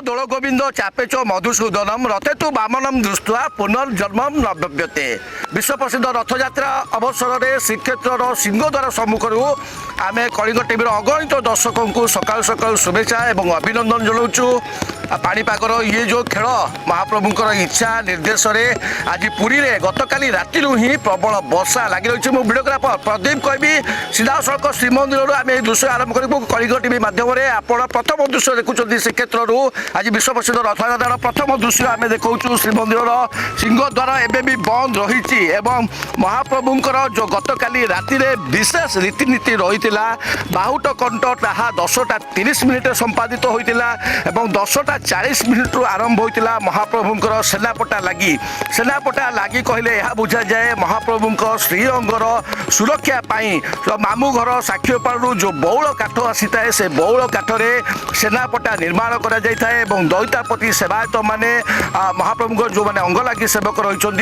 দোলগোবিন্দ চাপেচ মধুসূদনম রথে তু বামনম দৃষ্টা পুনর্জন্মম নব্যতে। বিশ্ব প্রসিদ্ধ রথযাত্রা অবসরের শ্রীক্ষেত্রর সিংহদ্বার সম্মুখর আমি কলিঙ্গ টিভির অগণিত দর্শক সকাল সকাল শুভেচ্ছা এবং অভিনন্দন জনাওছু। পাণিপাগর ইয়ে যে খেল মহাপ্রভুঙ্কর ইচ্ছা নির্দেশে আজ পুরীরে গতকালি রাতিরু হি প্রবল বর্ষা লাগি রয়েছে। মু ভিডিওগ্রাফর প্রদীপ কবি সিধাসলখ শ্রীমন্দির আমি এই দৃশ্য আরম্ভ করবু। কলিঙ্গ টিভি মাধ্যমে আপনার প্রথম দৃশ্য দেখুं শ্রীক্ষেত্রু আজ বিশ্ব প্রসিদ্ধ রথযাত্রার প্রথম দৃশ্য আমি দেখাউছু। শ্রীমন্দির সিংহদ্বার এবে বি বন্ধ রয়েছে এবং মহাপ্রভুঙ্কর যে গতকালি রাতিরে বিশেষ রীতিনীতি রয়েছে বাহুট কণ্ঠ তাহা 10টা 30 মিনিটে সম্পাদিত হয়েছিল এবং 10টা 40 মিনিট্রু আরম্ভ হয়েছিল মহাপ্রভুঙ্কর সেনাপটা লাগি কহিলে ଏହା বুঝাযাଏ মহাপ্রভুঙ্ক শ্রীঅঙ্গর সুরক্ষা পাই মামু ঘর সাক্ষীপাড়ু যে বৌল কাঠ আসিଥାଏ সে বৌল কাঠরে সেনাপটা নির্মাণ করা যাইଥାଏ এবং দৈতাপতি সেবায়ত মানে মহাপ্রভুঙ্কর যে অঙ্গলাগি সেবক রয়েছেন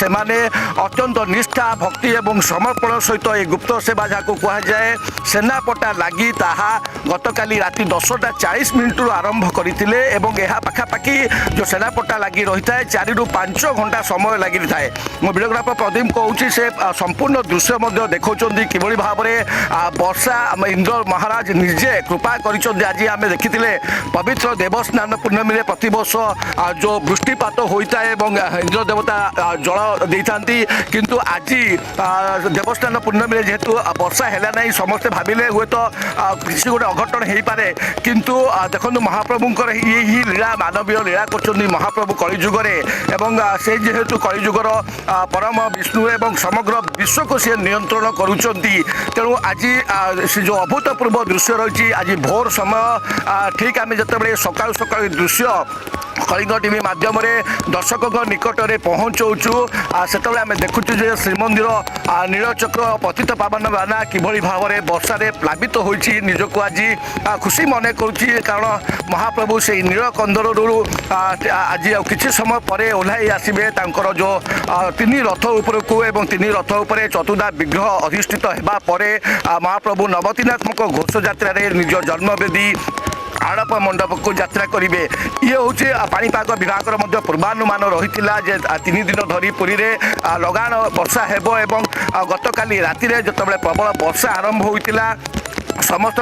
সেমানে অত্যন্ত নিষ্ঠা ভক্তি এবং সমর্পণ সহিত এই গুপ্ত সেবা যাকে কুহযাଏ সেনাপটা লাগি তাহা গতকালি রাতি 10টা 40 মিনিট্রু আরম্ভ করে এবং ଏହା পাখাপাখি যে সেনাপটা লাগি রয়েছে 4 ରୁ 5 ঘণ্টা সময় লাগি থাকে। মু ভিডিওগ্রাফর প্রদীপ কହୁଛି সে সম্পূর্ণ দৃশ্য মধ্যে দেখাউছেন কিভাবে ভাবে বর্ষা ইন্দ্র মহারাজ নিজে কৃপা করেছেন। আজ আমি দেখিলে পবিত্র দেবস্নান পূর্ণমী প্রতবর্ষ যে বৃষ্টিপাত হয়ে থাকে এবং ইন্দ্র দেবতা জল দিয়ে থাকে কিন্তু আজ দেবস্নান পূর্ণমী যেহেতু বর্ষা হেলা না সমস্তে ভাবিলে হুয়েত কিছু গোটে অঘটন হয়ে পড়ে কিন্তু দেখুন মহাপ্রভুঙ্কর ই লীলা মানবীয় লীলা করছেন মহাপ্রভু কলিযুগরে এবং সেই যেহেতু কলিযুগর পরম বিষ্ণু এবং সমগ্র বিশ্বকে সে নিয়ন্ত্রণ করছেন তেণু আজ সে যে অভূতপূর্ব দৃশ্য রয়েছে আজ ভোর সময় ঠিক আমি যেতবে সকাল সকাল দৃশ্য কলিঙ্গ টিভি মাধ্যমে দর্শক নিকটরে পৌঁছাউছু সেতবে আমি দেখুছু যে শ্রীমন্দির নীলচক্র পতিত পাবন বানা কিভাবে ভাবে বর্ষার প্লাবিত হয়েছি নিজক আজ খুশি মনে করছি কারণ মহাপ্রভু সেই নীলকন্দরু আজ কিছু সময় পরে ওহ্লাই আসবে তাঁর যে 3 রথ উপরকু এবং 3 রথ উপরে চতুর্ধা বিগ্রহ অধিষ্ঠিত হওয়া পরে মহাপ্রভু নবদিনাত্মক ঘোষযাত্রার নিজ জন্মবেদী আড়প মণ্ডপকু যাত্রা করবে। ইয়ে হচ্ছে পাণিপাগ বিভাগর মধ্যে পূর্বানুমান রয়েছিল যে 3 দিন ধরি পুরীরে লগাণ বর্ষা ହେବ এবং গতকালি রাতিরে যেতবে প্রবল বর্ষা আরম্ভ হয়েছিল সমস্ত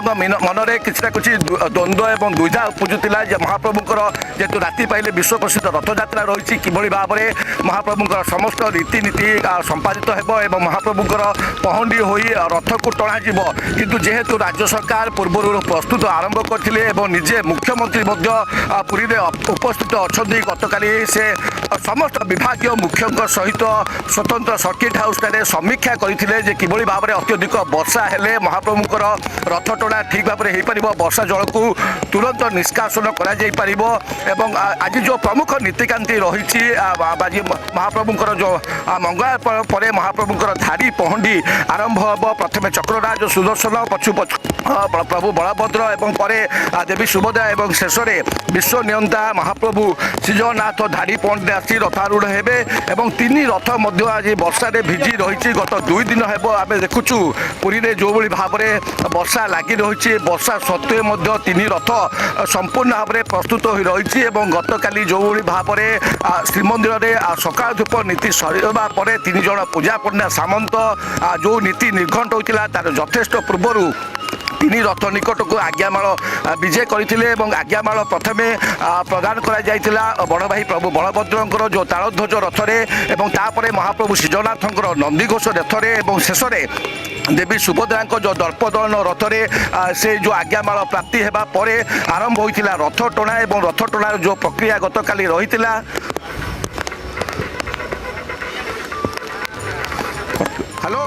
মনরে কিছু না কিছু দ্বন্দ্ব এবং দ্বিধা উপজুলা যে মহাপ্রভুঙ্কর যেহেতু রাতি পাইলে বিশ্ব প্রসিদ্ধ রথযাত্রা রয়েছে কিভাবে ভাবে মহাপ্রভুঙ্কর সমস্ত রীতিনীতি সম্পাদিত ହେବ এবং মহাপ্রভুঙ্কর পহণ্ডি হয়ে রথকু টଣାଯିବ কিন্তু যেহেতু রাজ্য সরকার পূর্বরু প্রস্তুত আরম্ভ করে এবং নিজে মুখ্যমন্ত্রী মধ্যে পুরীরে উপস্থিত অনেক গতকালি সে সমস্ত বিভাগীয় মুখ্যଙ୍କ সহিত স্বতন্ত্র সর্কিট হাউসে সমীক্ষা করে যে কিভাবে ভাবে অত্যধিক বর্ষা হলে মহাপ্রভুঙ্কর রথ টଣା ঠিক ভাবে হয়ে পার বর্ষা জলকু তুরন্ত নিষ্কাশন করা যাই পার এবং আজ যে প্রমুখ নীতিকান্তি রয়েছে আজ মহাপ্রভুঙ্কর যে মঙ্গল পরে মহাপ্রভুঙ্কর ধাড়ি পহণ্ডি আরম্ভ হব। প্রথমে চক্ররাজ সুদর্শন পছু প্রভু বলভদ্র এবং পরে দেবী সুভদ্রা এবং শেষে বিশ্ব নিয়ন্তা মহাপ্রভু শ্রীজগন্নাথ ধাড়ি পহণ্ডি আসি রথারূঢ় হেবে এবং 3 রথ মধ্যে আজ বর্ষার ভিজি রয়েছে। গত 2 দিন হব আমি দেখুছু পুরীরে যেভাবে ভাবে বর্ষা লাগি রয়েছে বর্ষা সত্ত্বে মধ্যে 3 রথ সম্পূর্ণ ভাবে প্রস্তুত হয়ে রয়েছে এবং গতকালি যেভাবে ভাবে শ্রীমন্দিরে সকাল ধূপ নীতি সরিবা পরে 3 জন পূজা পণ্যা সামন্ত যে নীতি নির্ঘণ্ট হয়েছিল তার যথেষ্ট পূর্বরু 3 রথ নিকটক আজ্ঞামাল বিজে করে এবং আজ্ঞামাল প্রথমে প্রদান করা যাইছিলা বড় ভাই প্রভু বলভদ্রঙ্কর যে তালধ্বজ রথরে এবং তাপরে মহাপ্রভু শ্রীজগন্নাথঙ্কর নন্দীঘোষ রথরে এবং শেষে দেবী সুভদ্রাঙ্ক যে দর্পদলন রথরে সে যে আজ্ঞামাল প্রাপ্তি হওয়া পরে আরম্ভ হয়েছিল রথ টଣା এবং রথ টଣାর যে প্রক্রিয়া গতকালি রয়েছিল। হ্যালো।